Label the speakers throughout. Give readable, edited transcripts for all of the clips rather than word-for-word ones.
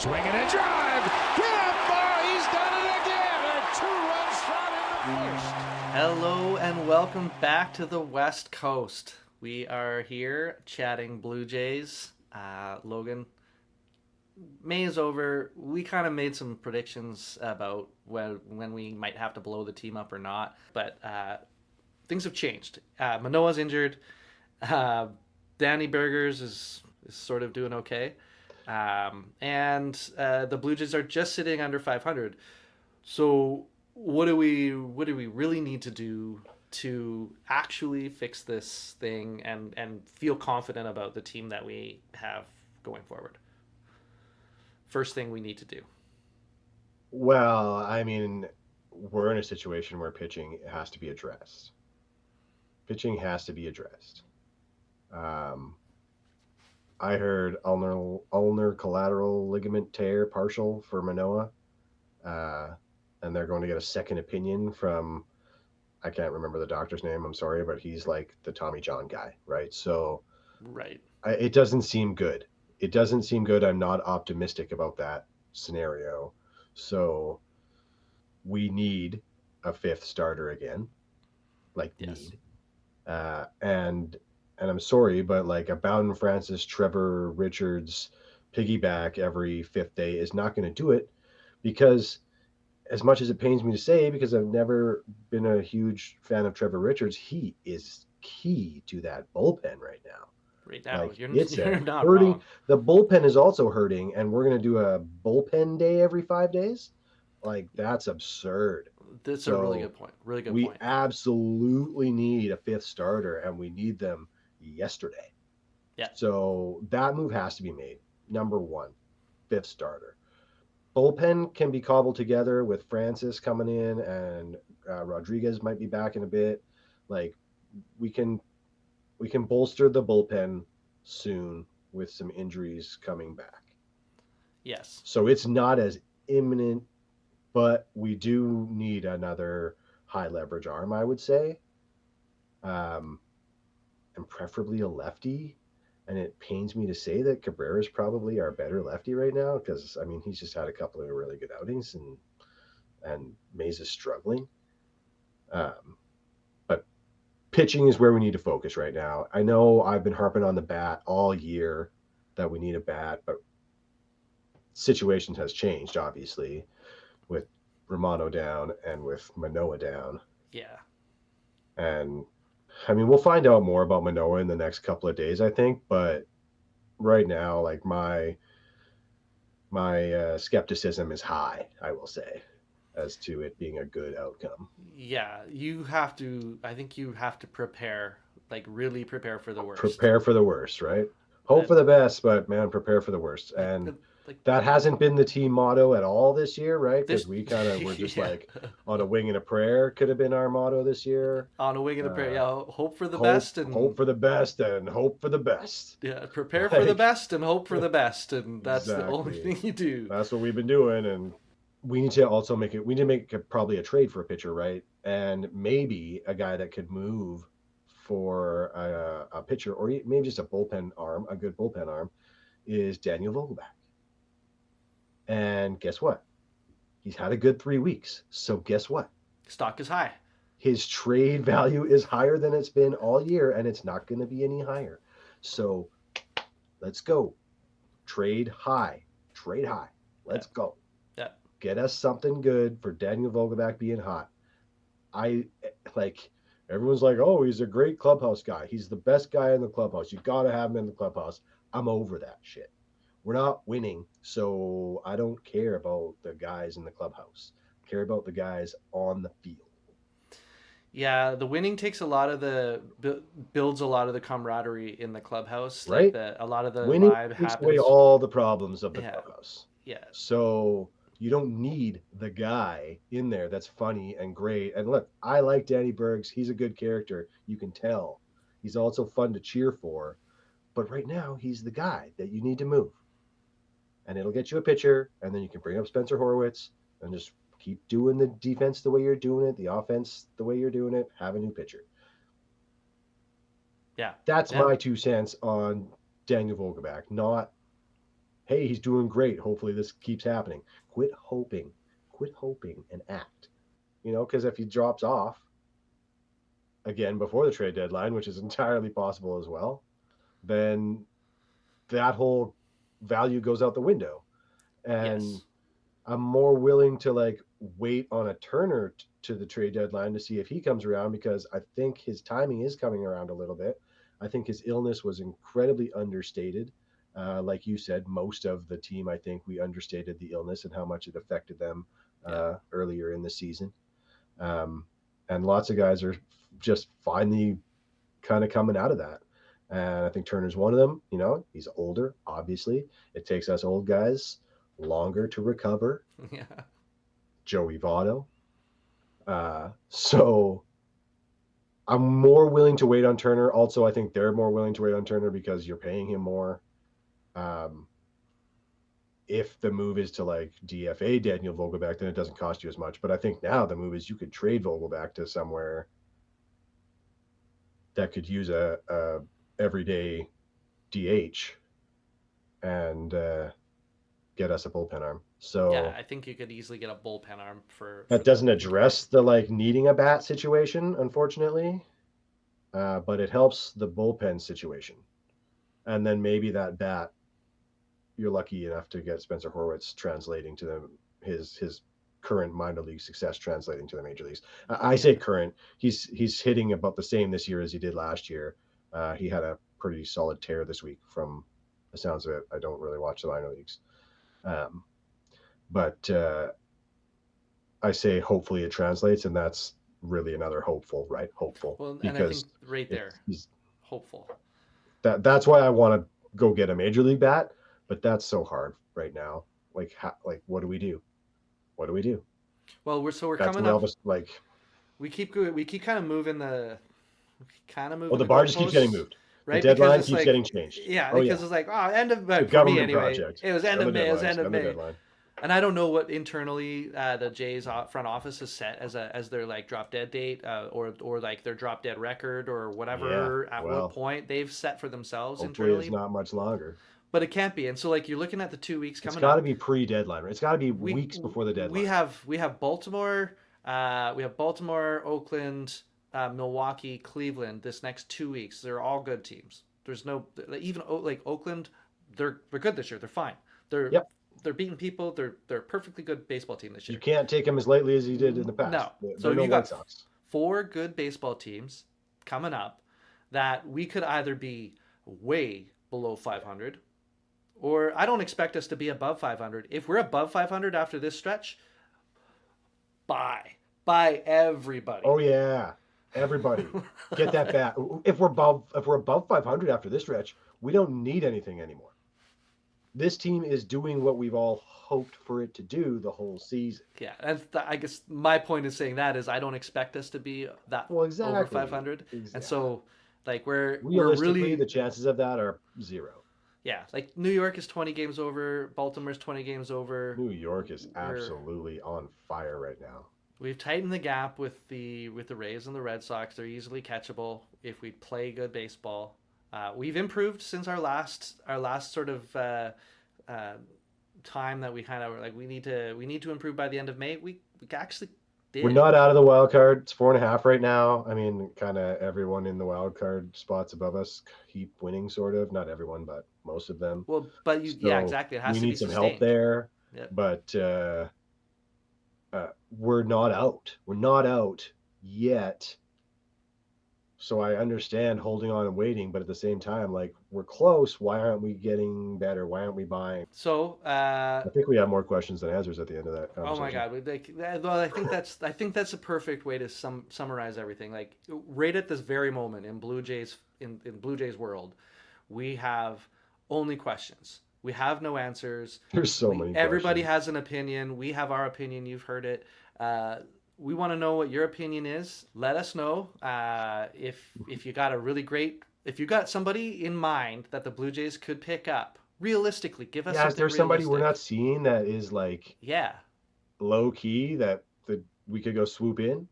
Speaker 1: Swinging a drive. Get up, bar. He's done it again. A 2-run shot in the first.
Speaker 2: Hello and welcome back to the West Coast. We are here chatting Blue Jays. Logan, May is over. We kind of made some predictions about when we might have to blow the team up or not, but things have changed. Manoah's injured. Danny Burgers is sort of doing okay. And the Blue Jays are just sitting under 500. So what do we really need to do to actually fix this thing and feel confident about the team that we have going forward? First thing we need to do.
Speaker 3: Well, I mean, we're in a situation where pitching has to be addressed. Pitching has to be addressed. I heard ulnar collateral ligament tear partial for Manoah, and they're going to get a second opinion from, I can't remember the doctor's name, I'm sorry, but he's like the Tommy John guy, right? So
Speaker 2: Right.
Speaker 3: It doesn't seem good. It doesn't seem good. I'm not optimistic about that scenario. So we need a fifth starter again.
Speaker 2: Yes.
Speaker 3: And I'm sorry, but like a Bowden Francis, Trevor Richards piggyback every fifth day is not going to do it, because as much as it pains me to say, because I've never been a huge fan of Trevor Richards, he is key to that bullpen right now.
Speaker 2: Right now,
Speaker 3: Like,
Speaker 2: you're not
Speaker 3: hurting.
Speaker 2: wrong.
Speaker 3: The bullpen is also hurting, and we're going to do a bullpen day every 5 days. Like, that's absurd.
Speaker 2: That's a really good point. Really good
Speaker 3: We
Speaker 2: point.
Speaker 3: absolutely need a fifth starter, and we need them yesterday.
Speaker 2: Yeah.
Speaker 3: So that move has to be made. Number one, fifth starter. Bullpen can be cobbled together with Francis coming in, and Rodriguez might be back in a bit. Like, we can bolster the bullpen soon with some injuries coming back.
Speaker 2: Yes.
Speaker 3: So it's not as imminent, but we do need another high leverage arm, I would say. And preferably a lefty. And it pains me to say that Cabrera is probably our better lefty right now, because I mean, he's just had a couple of really good outings, and Mays is struggling. But pitching is where we need to focus right now. I know I've been harping on the bat all year that we need a bat, but situation has changed, obviously, with Romano down and with Manoah down.
Speaker 2: Yeah.
Speaker 3: And I mean, we'll find out more about Manoah in the next couple of days, I think. But right now, like, my skepticism is high, I will say, as to it being a good outcome.
Speaker 2: Yeah, I think you have to prepare, like really prepare for the worst.
Speaker 3: Prepare for the worst, right? Hope for the best, but man, prepare for the worst. And that hasn't been the team motto at all this year, right? Because we kind of were just like on a wing and a prayer could have been our motto this year.
Speaker 2: On a wing and a prayer, yeah. Hope for the best and
Speaker 3: hope for the best and hope for the best.
Speaker 2: Yeah, prepare for the best and hope for the best, and that's the only thing you do.
Speaker 3: That's what we've been doing, and we need to also make it. We need to make probably a trade for a pitcher, right? And maybe a guy that could move for a pitcher, or maybe just a bullpen arm, a good bullpen arm, is Daniel Vogelbach. And guess what? He's had a good 3 weeks. So guess what?
Speaker 2: Stock is high.
Speaker 3: His trade value is higher than it's been all year, and it's not going to be any higher. So let's go. Trade high. Trade high. Let's go.
Speaker 2: Yeah.
Speaker 3: Get us something good for Daniel Vogelbach being hot. Everyone's like, oh, he's a great clubhouse guy. He's the best guy in the clubhouse. You got to have him in the clubhouse. I'm over that shit. We're not winning, so I don't care about the guys in the clubhouse. I care about the guys on the field.
Speaker 2: Yeah, the winning takes a lot of builds a lot of the camaraderie in the clubhouse.
Speaker 3: Right.
Speaker 2: Like a lot of the
Speaker 3: winning
Speaker 2: vibe
Speaker 3: takes
Speaker 2: happens.
Speaker 3: away all the problems of the clubhouse.
Speaker 2: Yeah.
Speaker 3: So you don't need the guy in there that's funny and great. And look, I like Danny Bergs. He's a good character. You can tell. He's also fun to cheer for. But right now, he's the guy that you need to move. And it'll get you a pitcher, and then you can bring up Spencer Horwitz and just keep doing the defense the way you're doing it, the offense the way you're doing it, have a new pitcher.
Speaker 2: Yeah.
Speaker 3: That's my 2 cents on Daniel Vogelbach, not hey, he's doing great. Hopefully this keeps happening. Quit hoping and act. Because if he drops off again before the trade deadline, which is entirely possible as well, then that whole value goes out the window. And
Speaker 2: Yes.
Speaker 3: I'm more willing to like wait on a Turner to the trade deadline to see if he comes around, because I think his timing is coming around a little bit. I think his illness was incredibly understated. Like you said, most of the team, I think we understated the illness and how much it affected them
Speaker 2: Yeah.
Speaker 3: earlier in the season. And lots of guys are just finally kind of coming out of that. And I think Turner's one of them. He's older, obviously. It takes us old guys longer to recover.
Speaker 2: Yeah.
Speaker 3: Joey Votto. So I'm more willing to wait on Turner. Also, I think they're more willing to wait on Turner because you're paying him more. If the move is to like DFA Daniel Vogelback, then it doesn't cost you as much. But I think now the move is you could trade Vogelback to somewhere that could use a everyday DH and get us a bullpen arm. So
Speaker 2: Yeah, I think you could easily get a bullpen arm for
Speaker 3: that doesn't address the like needing a bat situation, unfortunately, but it helps the bullpen situation. And then maybe that bat, you're lucky enough to get Spencer Horwitz translating to them his current minor league success translating to the major leagues. I say current. He's hitting about the same this year as he did last year. He had a pretty solid tear this week from the sounds of it. I don't really watch the minor leagues. But I say hopefully it translates, and that's really another hopeful, right? Hopeful.
Speaker 2: Well, and I
Speaker 3: Because
Speaker 2: think right there, hopeful.
Speaker 3: that's why I want to go get a major league bat, but that's so hard right now. Like what do we do? What do we do?
Speaker 2: Well, we're
Speaker 3: That's
Speaker 2: coming
Speaker 3: where
Speaker 2: up.
Speaker 3: Elvis like.
Speaker 2: We keep kind of moving the
Speaker 3: Oh, the bar just keeps getting moved. The
Speaker 2: right? Because
Speaker 3: deadline
Speaker 2: it's
Speaker 3: keeps
Speaker 2: like,
Speaker 3: getting changed.
Speaker 2: yeah,
Speaker 3: Oh
Speaker 2: because
Speaker 3: yeah,
Speaker 2: it's like, oh, end of
Speaker 3: it's a
Speaker 2: for me
Speaker 3: government
Speaker 2: anyway.
Speaker 3: project.
Speaker 2: It was end of
Speaker 3: Extend the
Speaker 2: May. It was
Speaker 3: deadline.
Speaker 2: end of
Speaker 3: Extend the
Speaker 2: May.
Speaker 3: deadline.
Speaker 2: And I don't know what internally the Jays front office has set as their like drop dead date or like their drop dead record or whatever.
Speaker 3: Yeah.
Speaker 2: At
Speaker 3: Well,
Speaker 2: what point they've set for themselves
Speaker 3: hopefully it's
Speaker 2: internally,
Speaker 3: not much longer.
Speaker 2: but it can't be. And so like you're looking at the 2 weeks
Speaker 3: It's
Speaker 2: coming
Speaker 3: got to
Speaker 2: up.
Speaker 3: be pre-deadline. It's got to be
Speaker 2: We
Speaker 3: weeks before the deadline.
Speaker 2: we have Baltimore, Oakland, Milwaukee, Cleveland. This next 2 weeks, they're all good teams. There's no even like Oakland, they're good this year. They're fine.
Speaker 3: Yep.
Speaker 2: They're beating people. They're a perfectly good baseball team this year.
Speaker 3: You can't take them as lightly as you did in the past.
Speaker 2: No.
Speaker 3: They're
Speaker 2: So
Speaker 3: no
Speaker 2: you
Speaker 3: White
Speaker 2: got
Speaker 3: Sox.
Speaker 2: 4 good baseball teams coming up that we could either be way below 500 or I don't expect us to be above 500. If we're above 500 after this stretch, buy everybody.
Speaker 3: Oh yeah, everybody get that bat. If we're above 500 after this stretch, we don't need anything anymore. This team is doing what we've all hoped for it to do the whole season.
Speaker 2: Yeah, and I guess my point in saying that is I don't expect us to be that
Speaker 3: exactly.
Speaker 2: over 500, and so like we're
Speaker 3: realistically
Speaker 2: really
Speaker 3: the chances of that are 0.
Speaker 2: Yeah, like New York is 20 games over, Baltimore's 20 games over.
Speaker 3: New York is absolutely on fire right now.
Speaker 2: We've tightened the gap with the Rays and the Red Sox. They're easily catchable if we play good baseball. We've improved since our last sort of time that we kind of were like we need to improve by the end of May. We actually did.
Speaker 3: We're not out of the wild card. It's 4.5 right now. I mean, kind of everyone in the wild card spots above us keep winning, sort of. Not everyone, but most of them.
Speaker 2: Well, but yeah, exactly. It has
Speaker 3: we
Speaker 2: to
Speaker 3: need
Speaker 2: be
Speaker 3: some
Speaker 2: sustained.
Speaker 3: help there.
Speaker 2: Yep.
Speaker 3: But we're not out. We're not out yet. So I understand holding on and waiting, but at the same time, like we're close. Why aren't we getting better? Why aren't we buying?
Speaker 2: So
Speaker 3: I think we have more questions than answers at the end of that conversation.
Speaker 2: Oh my god! Well, I think that's a perfect way to summarize everything. Like right at this very moment in Blue Jays world, we have only questions. We have no answers.
Speaker 3: There's so many.
Speaker 2: Everybody has an opinion. We have our opinion. You've heard it. We want to know what your opinion is. Let us know if you got if you got somebody in mind that the Blue Jays could pick up. Realistically, give us.
Speaker 3: Yeah, is there somebody we're not seeing that is like low key that we could go swoop in?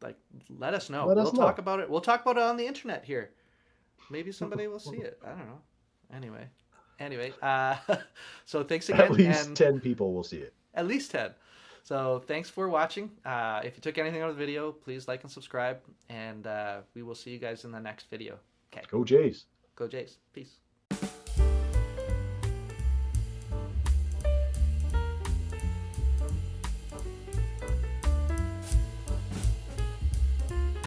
Speaker 2: Like, let us know. We'll talk about it. We'll talk about it on the internet here. Maybe somebody will see it. I don't know. Anyway. Anyway, so thanks again.
Speaker 3: At least
Speaker 2: and
Speaker 3: 10 people will see it.
Speaker 2: At least 10. So thanks for watching. If you took anything out of the video, please like and subscribe. And we will see you guys in the next video. Okay.
Speaker 3: Go Jays.
Speaker 2: Go Jays. Peace.